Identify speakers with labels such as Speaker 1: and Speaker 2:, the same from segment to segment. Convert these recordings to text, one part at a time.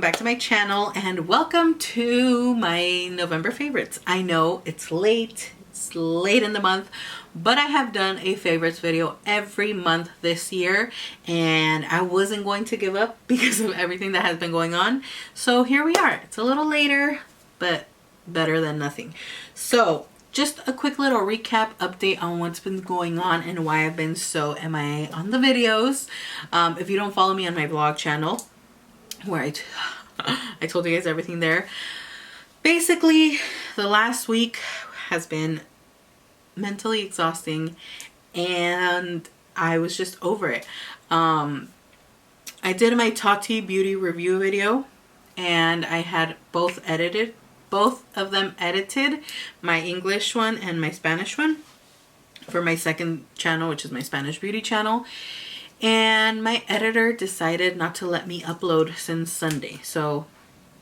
Speaker 1: back to my channel and welcome to my November favorites. I know it's late in the month, but I have done a favorites video every month this year and I wasn't going to give up because of everything that has been going on. So here we are. It's a little later, but better than nothing. So just a quick little recap update on what's been going on and why I've been so MIA on the videos. If you don't follow me on my vlog channel, where I told you guys everything there. Basically, the last week has been mentally exhausting and I was just over it. I did my Tati beauty review video and I had both of them edited, my English one and my Spanish one, for my second channel, which is my Spanish beauty channel. And my editor decided not to let me upload since Sunday. So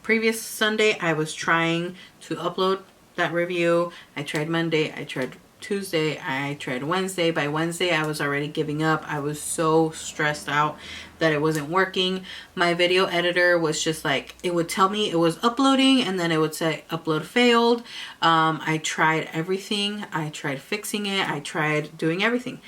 Speaker 1: previous Sunday I was trying to upload that review. I tried Monday, I tried Tuesday, I tried Wednesday. By Wednesday I was already giving up. I was so stressed out that it wasn't working. My video editor was just like, it would tell me it was uploading and then it would say upload failed. I tried everything. I tried fixing it. I tried doing everything.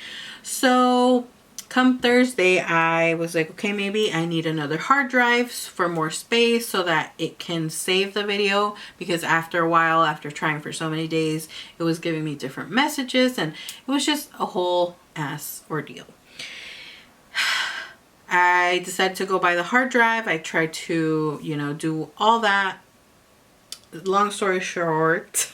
Speaker 1: So come Thursday, I was like, okay, maybe I need another hard drive for more space so that it can save the video, because after a while, after trying for so many days, it was giving me different messages and it was just a whole ass ordeal. I decided to go buy the hard drive. I tried to, do all that. Long story short,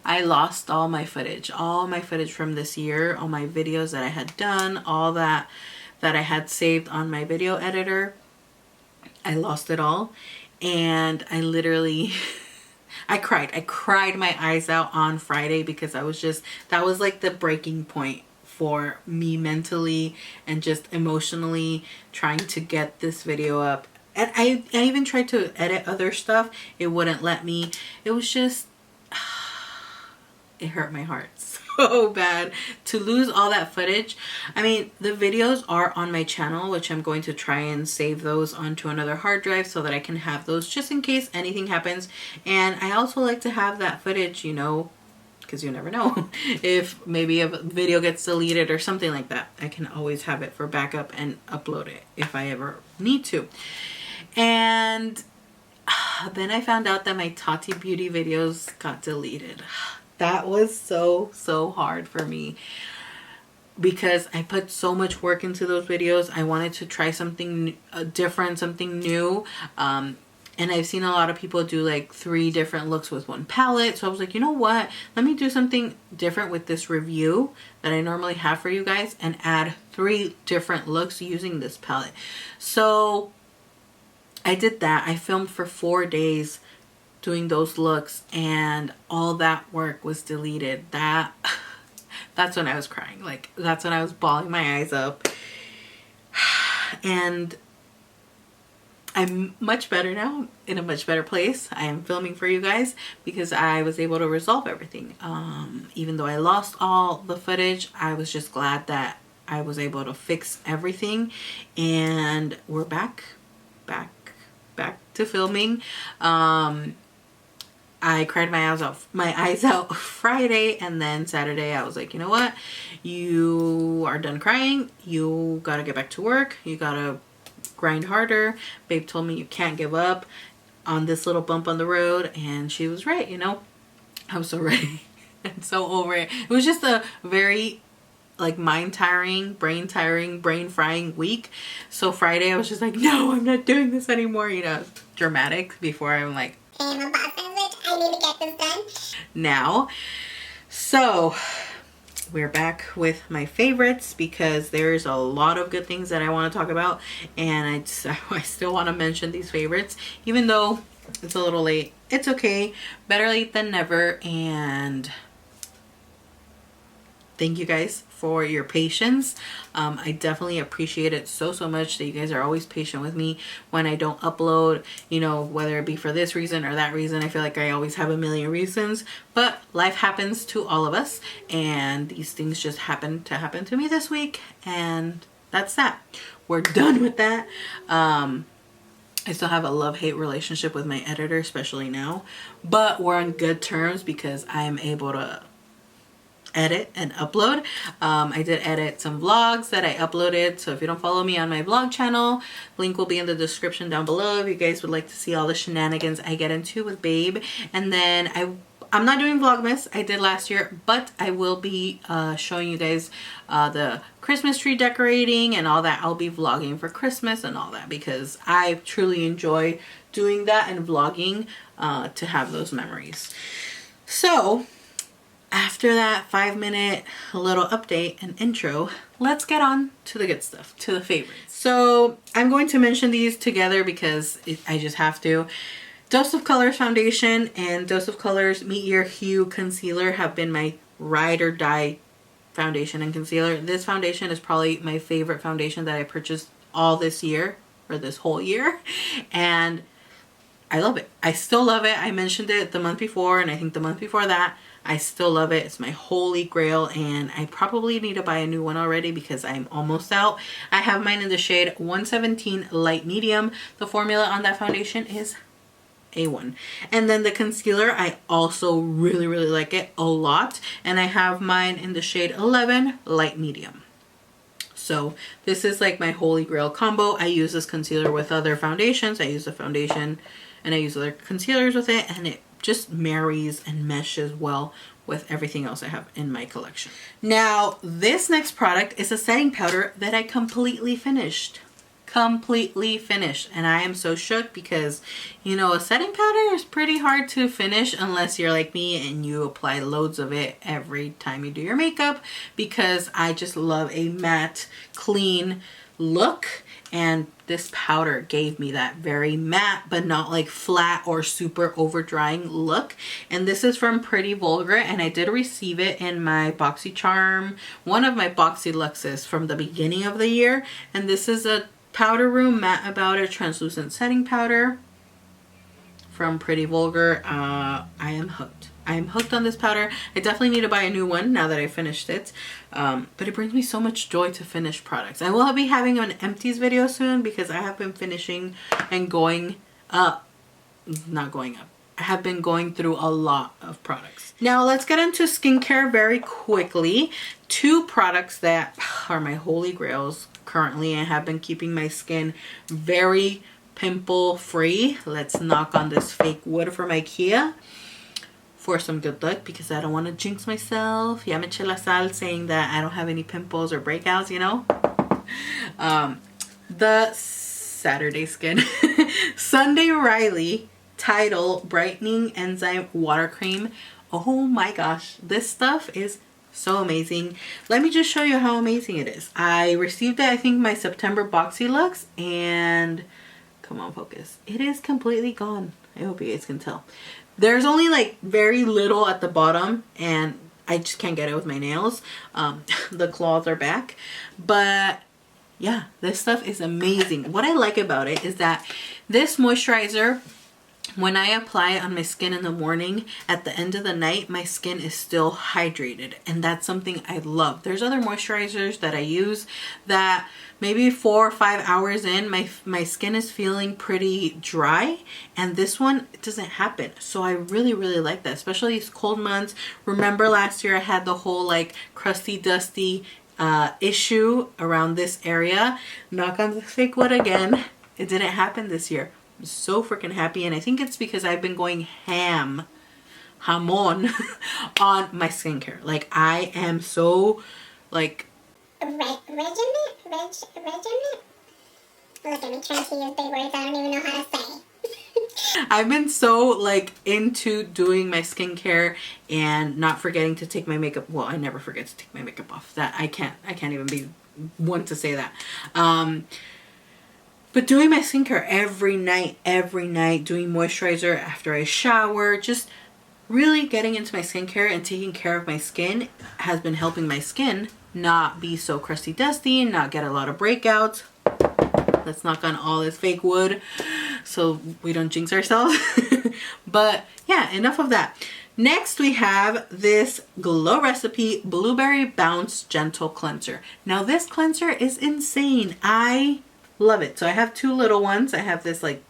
Speaker 1: I lost all my footage from this year, all my videos that I had done, all that I had saved on my video editor. I lost it all. And I literally, I cried my eyes out on Friday because that was like the breaking point for me mentally and just emotionally trying to get this video up. And I even tried to edit other stuff. It wouldn't let me. It was just, it hurt my heart so bad to lose all that footage. I mean, the videos are on my channel, which I'm going to try and save those onto another hard drive so that I can have those just in case anything happens. And I also like to have that footage, because you never know if maybe a video gets deleted or something like that. I can always have it for backup and upload it if I ever need to. And then I found out that my Tati beauty videos got deleted. That was so hard for me because I put so much work into those videos. I wanted to try something different, something new. And I've seen a lot of people do like 3 different looks with one palette. So I was like, you know what? Let me do something different with this review that I normally have for you guys and add 3 different looks using this palette. So I did that. I filmed for 4 days doing those looks and all that work was deleted. That's when I was crying. Like, that's when I was bawling my eyes up. And I'm much better now, in a much better place. I am filming for you guys because I was able to resolve everything. Even though I lost all the footage, I was just glad that I was able to fix everything. And we're back to filming. I cried my eyes out Friday, and then Saturday I was like, you know what? You are done crying. You gotta get back to work. You gotta grind harder. Babe told me you can't give up on this little bump on the road, and she was right, I was so ready and so over it. It was just a very like mind-tiring, brain-frying week. So Friday I was just like, no, I'm not doing this anymore, dramatic before I'm like,
Speaker 2: I'm a boss sandwich. I need to get this done
Speaker 1: now. So we're back with my favorites because there's a lot of good things that I want to talk about, and I still want to mention these favorites even though it's a little late. It's okay, better late than never. And thank you guys for your patience. I definitely appreciate it so much that you guys are always patient with me when I don't upload, whether it be for this reason or that reason. I feel like I always have a million reasons, but life happens to all of us and these things just happen to me this week, and that's that. We're done with that. I still have a love-hate relationship with my editor, especially now, but we're on good terms because I'm able to edit and upload. I did edit some vlogs that I uploaded, so if you don't follow me on my vlog channel, link will be in the description down below if you guys would like to see all the shenanigans I get into with Babe. And then I'm not doing Vlogmas, I did last year, but I will be showing you guys the Christmas tree decorating and all that. I'll be vlogging for Christmas and all that because I truly enjoy doing that and vlogging to have those memories. So after that 5-minute little update and intro, let's get on to the good stuff, to the favorites. So I'm going to mention these together because I just have to. Dose of Colors foundation and Dose of Colors Meet Your Hue concealer have been my ride or die foundation and concealer. This foundation is probably my favorite foundation that I purchased all this year, or this whole year, and I love it. I still love it. I mentioned it the month before, and I think the month before that. I still love it. It's my holy grail, and I probably need to buy a new one already because I'm almost out. I have mine in the shade 117 Light Medium. The formula on that foundation is A1. And then the concealer, I also really like it a lot, and I have mine in the shade 11 Light Medium. So this is like my holy grail combo. I use this concealer with other foundations. I use the foundation and I use other concealers with it, and it just marries and meshes well with everything else I have in my collection. Now, this next product is a setting powder that I completely finished. And I am so shook because, you know, a setting powder is pretty hard to finish unless you're like me and you apply loads of it every time you do your makeup, because I just love a matte, clean look, and this powder gave me that very matte but not like flat or super over drying look. And this is from Pretty Vulgar, and I did receive it in my BoxyCharm, one of my Boxy Luxes from the beginning of the year, and this is a Powder Room Matte About It translucent setting powder from Pretty Vulgar. I am hooked. I am hooked on this powder. I definitely need to buy a new one now that I finished it. But it brings me so much joy to finish products. I will be having an empties video soon because I have been finishing and going up. Not going up. I have been going through a lot of products. Now let's get into skincare very quickly. 2 products that are my holy grails currently and have been keeping my skin very pimple free. Let's knock on this fake wood from IKEA for some good luck because I don't want to jinx myself. Ya me eché la sal saying that I don't have any pimples or breakouts, you know. The Saturday Skin Sunday Riley Tidal Brightening Enzyme Water Cream. Oh my gosh, this stuff is so amazing. Let me just show you how amazing it is. I received it, I think, my September Boxy Lux, and come on, focus. It is completely gone. I hope you guys can tell. There's only like very little at the bottom, and I just can't get it with my nails. The claws are back, but yeah, this stuff is amazing. What I like about it is that this moisturizer, when I apply it on my skin in the morning, at the end of the night, my skin is still hydrated. And that's something I love. There's other moisturizers that I use that maybe 4 or 5 hours in, my skin is feeling pretty dry. And this one, it doesn't happen. So I really like that, especially these cold months. Remember last year I had the whole like crusty, dusty issue around this area. Knock on the fake wood again. It didn't happen this year. I'm so freaking happy, and I think it's because I've been going hamon on my skincare. Like, I am so like
Speaker 2: Regiment? Look at me trying to use big words I don't even know how to say.
Speaker 1: I've been so like into doing my skincare and not forgetting to take my makeup. Well, I never forget to take my makeup off. That I can't even be one to say that. But doing my skincare every night, doing moisturizer after I shower, just really getting into my skincare and taking care of my skin has been helping my skin not be so crusty dusty and not get a lot of breakouts. Let's knock on all this fake wood so we don't jinx ourselves. But yeah, enough of that. Next we have this Glow Recipe Blueberry Bounce Gentle Cleanser. Now this cleanser is insane. I love it. So I have 2 little ones. I have this like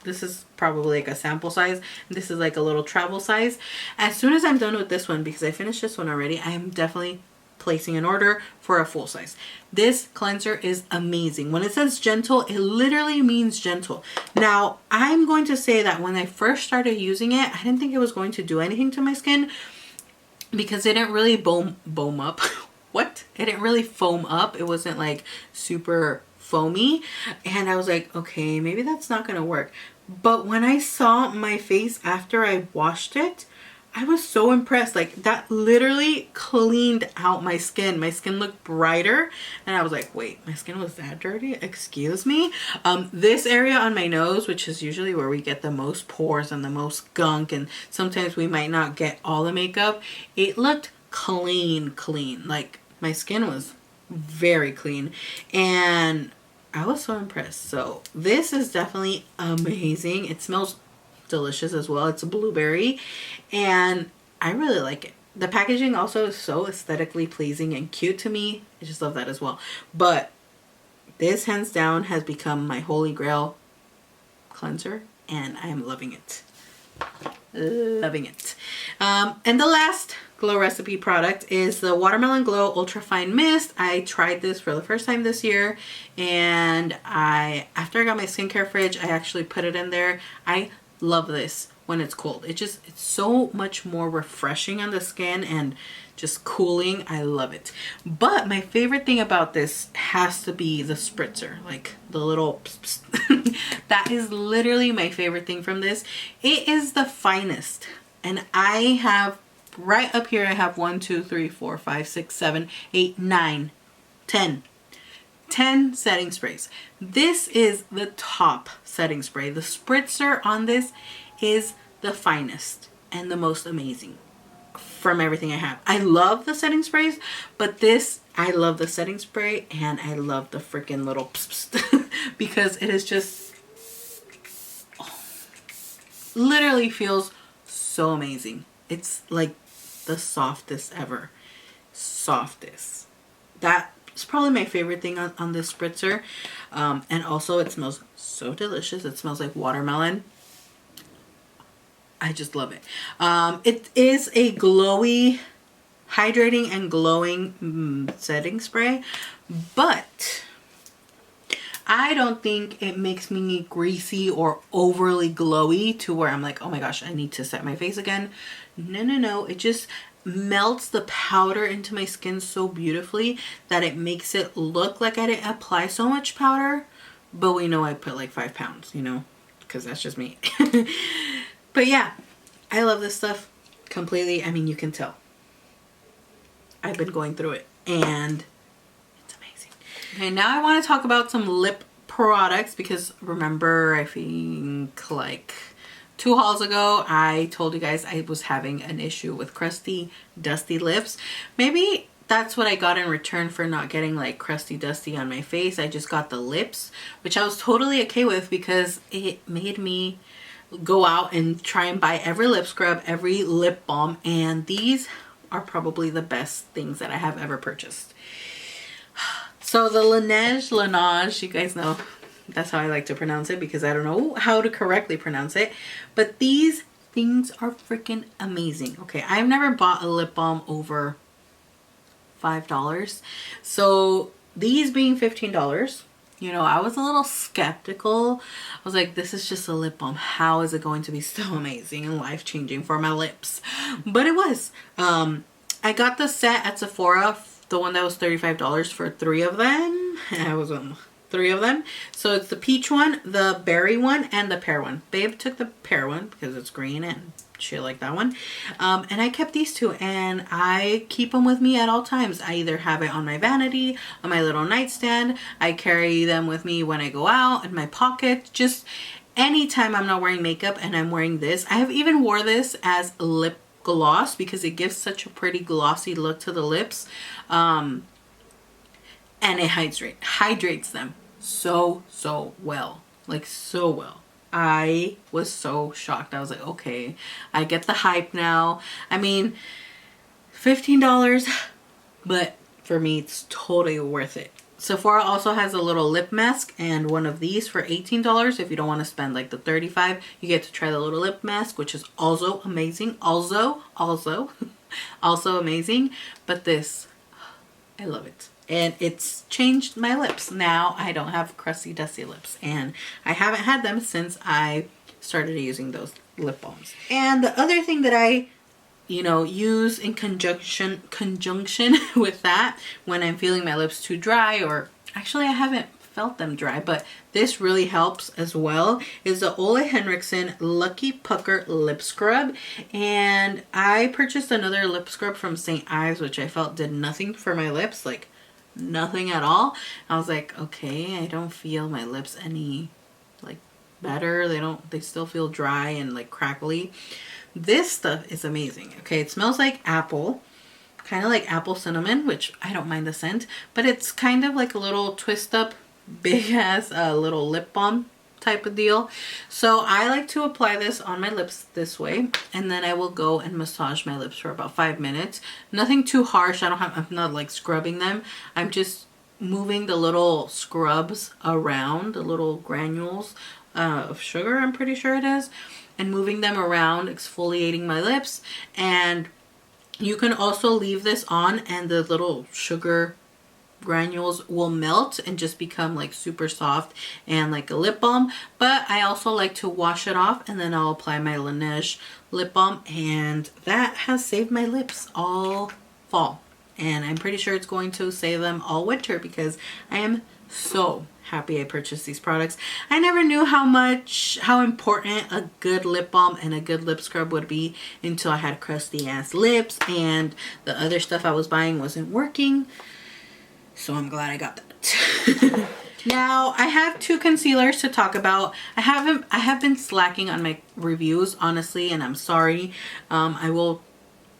Speaker 1: this is probably like a sample size. This is like a little travel size. As soon as I'm done with this one, because I finished this one already, I am definitely placing an order for a full size. This cleanser is amazing. When it says gentle, it literally means gentle. Now, I'm going to say that when I first started using it, I didn't think it was going to do anything to my skin because it didn't really foam up. What? It didn't really foam up. It wasn't like super foamy. And I was like, okay, maybe that's not gonna work. But when I saw my face after I washed it, I was so impressed. Like, that literally cleaned out my skin. My skin looked brighter. And I was like, wait, my skin was that dirty? Excuse me? This area on my nose, which is usually where we get the most pores and the most gunk, and sometimes we might not get all the makeup, it looked clean. Like, my skin was very clean. And I was so impressed. So this is definitely amazing. It smells delicious as well. It's a blueberry and I really like it. The packaging also is so aesthetically pleasing and cute to me. I just love that as well. But this hands down has become my holy grail cleanser and I am loving it. Loving it. And the last Glow Recipe product is the Watermelon Glow Ultra Fine Mist. I tried this for the first time this year, and after I got my skincare fridge, I actually put it in there. I love this when it's cold. It's so much more refreshing on the skin and just cooling. I love it. But my favorite thing about this has to be the spritzer, like the little pss, pss. That is literally my favorite thing from this. It is the finest, and I have right up here, I have 1, 2, 3, 4, 5, 6, 7, 8, 9, 10 setting sprays. This is the top setting spray. The spritzer on this is the finest and the most amazing from everything I have. I love the setting sprays, but this, I love the setting spray and I love the freaking little pss, pss, because it is just literally feels so amazing. It's like the softest ever. Softest. That's probably my favorite thing on this spritzer. And also it smells so delicious. It smells like watermelon. I just love it. It is a glowy, hydrating and glowing setting spray, but I don't think it makes me greasy or overly glowy to where I'm like, oh my gosh, I need to set my face again. No. It just melts the powder into my skin so beautifully that it makes it look like I didn't apply so much powder. But we know I put like 5 pounds, you know, because that's just me. But yeah, I love this stuff completely. I mean, you can tell. I've been going through it and it's amazing. Okay, now I want to talk about some lip products because remember, I think like 2 hauls ago, I told you guys I was having an issue with crusty, dusty lips. Maybe that's what I got in return for not getting like crusty, dusty on my face. I just got the lips, which I was totally okay with because it made me go out and try and buy every lip scrub, every lip balm, and these are probably the best things that I have ever purchased. So the Laneige, you guys know that's how I like to pronounce it because I don't know how to correctly pronounce it, but these things are freaking amazing. Okay, I've never bought a lip balm over $5, so these being $15, you know, I was a little skeptical. I was like, this is just a lip balm. How is it going to be so amazing and life-changing for my lips? But it was. I got the set at Sephora, the one that was $35 for 3 of them. I was 3 of them. So it's the peach one, the berry one, and the pear one. Babe took the pear one because it's green and she liked that one. And I kept these 2 and I keep them with me at all times. I either have it on my vanity, on my little nightstand. I carry them with me when I go out, in my pocket, just anytime I'm not wearing makeup and I'm wearing this. I have even wore this as lip gloss because it gives such a pretty glossy look to the lips. And it hydrates them so well, like so well. I was so shocked. I was like, okay, I get the hype now. I mean, $15, but for me, it's totally worth it. Sephora also has a little lip mask and one of these for $18. If you don't want to spend like the $35, you get to try the little lip mask, which is also amazing. Also amazing. But this, I love it. And it's changed my lips. Now I don't have crusty, dusty lips. And I haven't had them since I started using those lip balms. And the other thing that I use in conjunction with that when I'm feeling my lips too dry, or actually I haven't felt them dry, but this really helps as well, is the Ole Henriksen Lucky Pucker Lip Scrub. And I purchased another lip scrub from St. Ives, which I felt did nothing for my lips, like nothing at all. I was like, okay, I don't feel my lips any like better. They still feel dry and like crackly. This stuff is amazing. Okay, it smells like apple, kind of like apple cinnamon, which I don't mind the scent, but it's kind of like a little twist up, big ass little lip balm type of deal. So I like to apply this on my lips this way, and then I will go and massage my lips for about 5 minutes. Nothing too harsh. I'm not like scrubbing them. I'm just moving the little scrubs around, the little granules of sugar, I'm pretty sure it is, and moving them around, exfoliating my lips. And you can also leave this on and the little sugar granules will melt and just become like super soft and like a lip balm. But I also like to wash it off, and then I'll apply my Laneige lip balm, and that has saved my lips all fall. And I'm pretty sure it's going to save them all winter, because I am so happy I purchased these products. I never knew how important a good lip balm and a good lip scrub would be until I had crusty ass lips and the other stuff I was buying wasn't working. So I'm glad I got that. Now I have 2 concealers to talk about. I have been slacking on my reviews, honestly, and I'm sorry. I will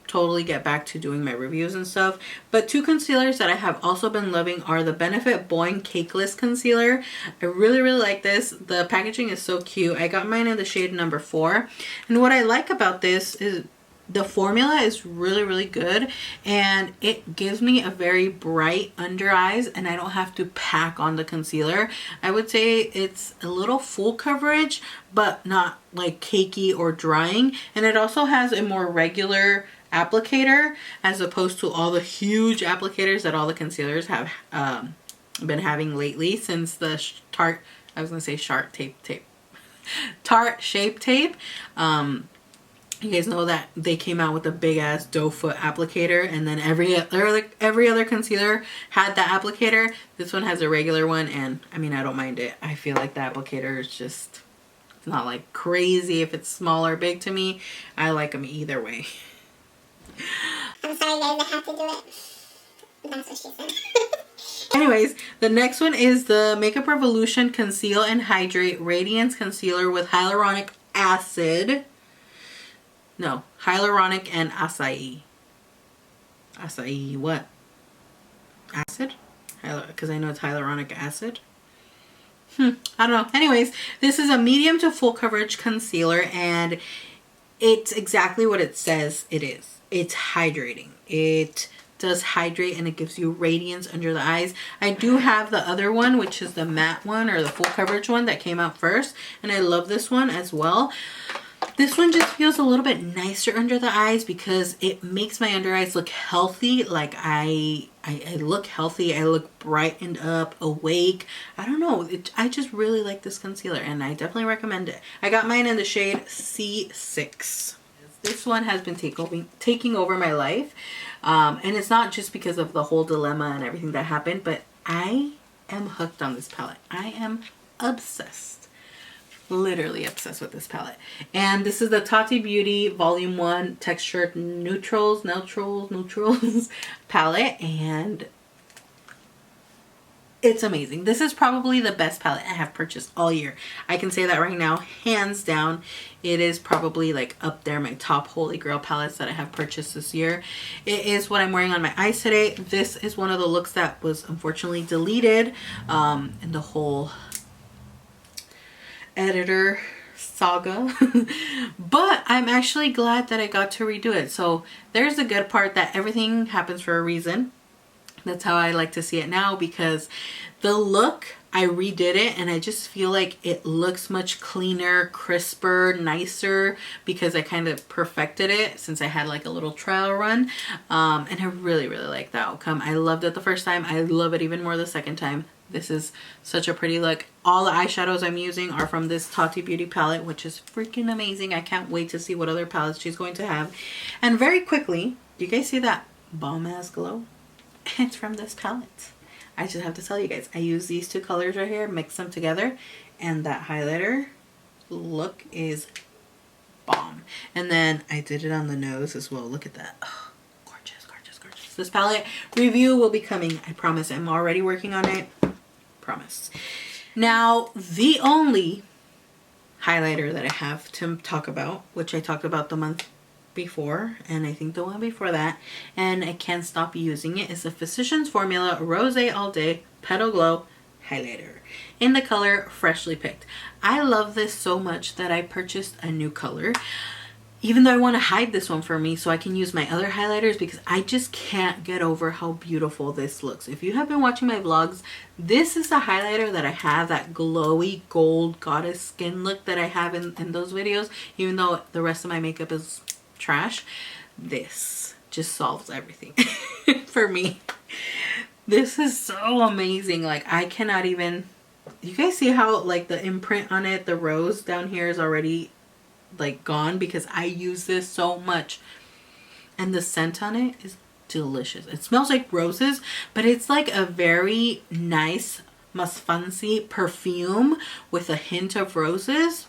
Speaker 1: totally get back to doing my reviews and stuff. But 2 concealers that I have also been loving are the Benefit Boing Cakeless Concealer. I really like this. The packaging is so cute. I got mine in the shade number 4. And what I like about this is the formula is really good, and it gives me a very bright under eyes, and I don't have to pack on the concealer. I would say it's a little full coverage, but not like cakey or drying. And it also has a more regular applicator as opposed to all the huge applicators that all the concealers have been having lately since the Tarte Shape Tape. You guys know that they came out with a big ass doe foot applicator, and then every other concealer had that applicator. This one has a regular one, and I mean, I don't mind it. I feel like the applicator is just, it's not like crazy if it's small or big to me. I like them either way.
Speaker 2: I'm sorry guys, I have to do it. That's what she said.
Speaker 1: Anyways, the next one is the Makeup Revolution Conceal and Hydrate Radiance Concealer with Hyaluronic Acid. No, hyaluronic and acai. Acai what? Acid? Because I know it's hyaluronic acid. I don't know. Anyways, this is a medium to full coverage concealer, and it's exactly what it says it is. It's hydrating. It does hydrate, and it gives you radiance under the eyes. I do have the other one, which is the matte one, or the full coverage one that came out first, and I love this one as well. This one just feels a little bit nicer under the eyes because it makes my under eyes look healthy. Like I look healthy. I look brightened up, awake. I don't know. I just really like this concealer, and I definitely recommend it. I got mine in the shade C6. This one has been taking over my life. And it's not just because of the whole dilemma and everything that happened, but I am hooked on this palette. I am obsessed. Literally obsessed with this palette. And this is the Tati Beauty Volume 1 Textured Neutrals palette, and it's amazing. This is probably the best palette I have purchased all year. I can say that right now, hands down. It is probably like up there, my top holy grail palettes that I have purchased this year. It is what I'm wearing on my eyes today. This is one of the looks that was unfortunately deleted in the whole editor saga. But I'm actually glad that I got to redo it. So there's the good part, that everything happens for a reason. That's how I like to see it now, because the look, I redid it and I just feel like it looks much cleaner, crisper, nicer, because I kind of perfected it since I had like a little trial run. And I really, really like the outcome. I loved it the first time. I love it even more the second time. This is such a pretty look. All the eyeshadows I'm using are from this Tati Beauty palette, which is freaking amazing. I can't wait to see what other palettes she's going to have. And very quickly, you guys see that bomb ass glow? It's from this palette. I just have to tell you guys, I use these two colors right here, mix them together, and that highlighter look is bomb. And then I did it on the nose as well. Look at that. Oh, gorgeous, gorgeous, gorgeous. This palette review will be coming. I promise. I'm already working on it. Promise. Now, the only highlighter that I have to talk about, which I talked about the month before, and I think the one before that, and I can't stop using it, is the Physicians Formula Rose All Day Petal Glow highlighter in the color Freshly Picked. I love this so much that I purchased a new color, even though I want to hide this one for me so I can use my other highlighters, because I just can't get over how beautiful this looks. If you have been watching my vlogs, this is the highlighter that I have, that glowy gold goddess skin look that I have in those videos, even though the rest of my makeup is trash. This just solves everything for me. This is so amazing. Like, I cannot even, you guys see how like the imprint on it, the rose down here is already like gone because I use this so much, and the scent on it is delicious. It smells like roses, but it's like a very nice fancy perfume with a hint of roses.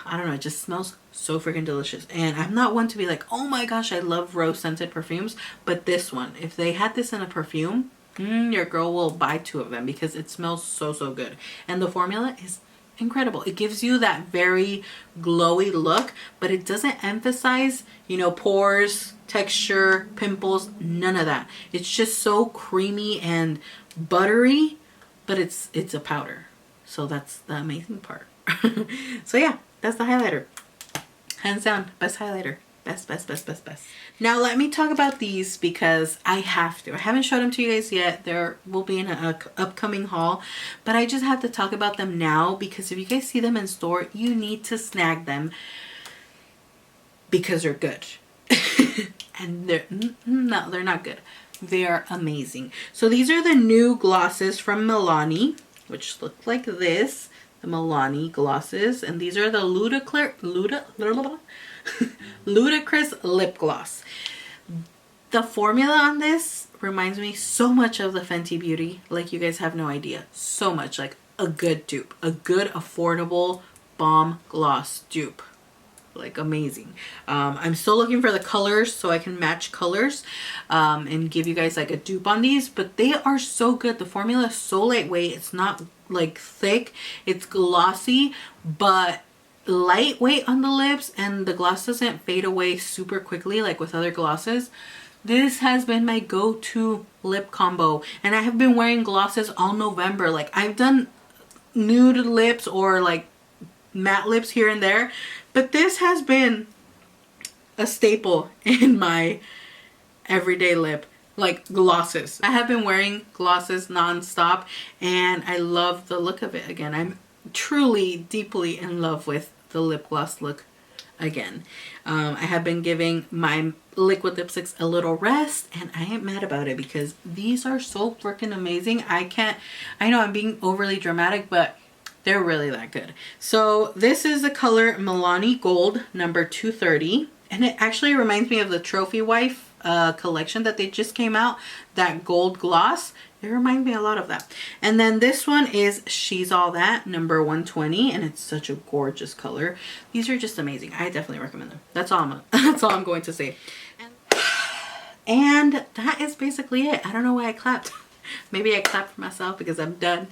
Speaker 1: I don't know, it just smells so freaking delicious. And I'm not one to be like, oh my gosh, I love rose scented perfumes, but this one, if they had this in a perfume, your girl will buy 2 of them because it smells so, so good. And the formula is incredible. It gives you that very glowy look, but it doesn't emphasize, you know, pores, texture, pimples, none of that. It's just so creamy and buttery, but it's a powder. So that's the amazing part. So yeah, that's the highlighter. Hands down, best highlighter. Best, best, best, best, best. Now let me talk about these because I have to. I haven't showed them to you guys yet. There will be an upcoming haul, but I just have to talk about them now because if you guys see them in store, you need to snag them because they're good. And they're not good. They are amazing. So these are the new glosses from Milani, which look like this. The Milani glosses, and these are the Ludicrous Lip Gloss. The formula on this reminds me so much of the Fenty Beauty, like you guys have no idea. So much, like a good dupe, a good affordable bomb gloss dupe. Like amazing. I'm still looking for the colors so I can match colors and give you guys like a dupe on these, but they are so good. The formula is so lightweight. It's not like thick, it's glossy but lightweight on the lips, and the gloss doesn't fade away super quickly like with other glosses. This has been my go-to lip combo, and I have been wearing glosses all November. Like, I've done nude lips or like matte lips here and there, but this has been a staple in my everyday lip, like glosses. I have been wearing glosses non-stop and I love the look of it again. I'm truly deeply in love with the lip gloss look again. I have been giving my liquid lipsticks a little rest, and I ain't mad about it because these are so freaking amazing. I know I'm being overly dramatic, but they're really that good. So this is the color Milani Gold number 230, and it actually reminds me of the Trophy Wife collection that they just came out, that gold gloss. It reminds me a lot of that. And then this one is She's All That number 120, and it's such a gorgeous color. These are just amazing. I definitely recommend them. That's all I'm going to say. And that is basically it. I don't know why I clapped. Maybe I clapped for myself because I'm done.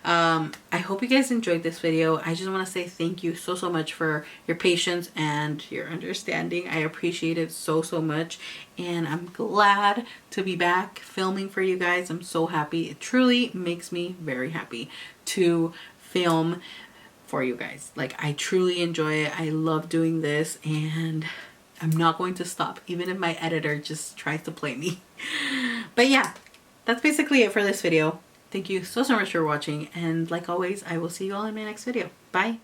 Speaker 1: I hope you guys enjoyed this video. I just want to say thank you so much for your patience and your understanding. I appreciate it so much, and I'm glad to be back filming for you guys. I'm so happy. It truly makes me very happy to film for you guys. Like, I truly enjoy it. I love doing this, and I'm not going to stop even if my editor just tries to play me. But yeah, that's basically it for this video. Thank you so much for watching, and like always, I will see you all in my next video. Bye.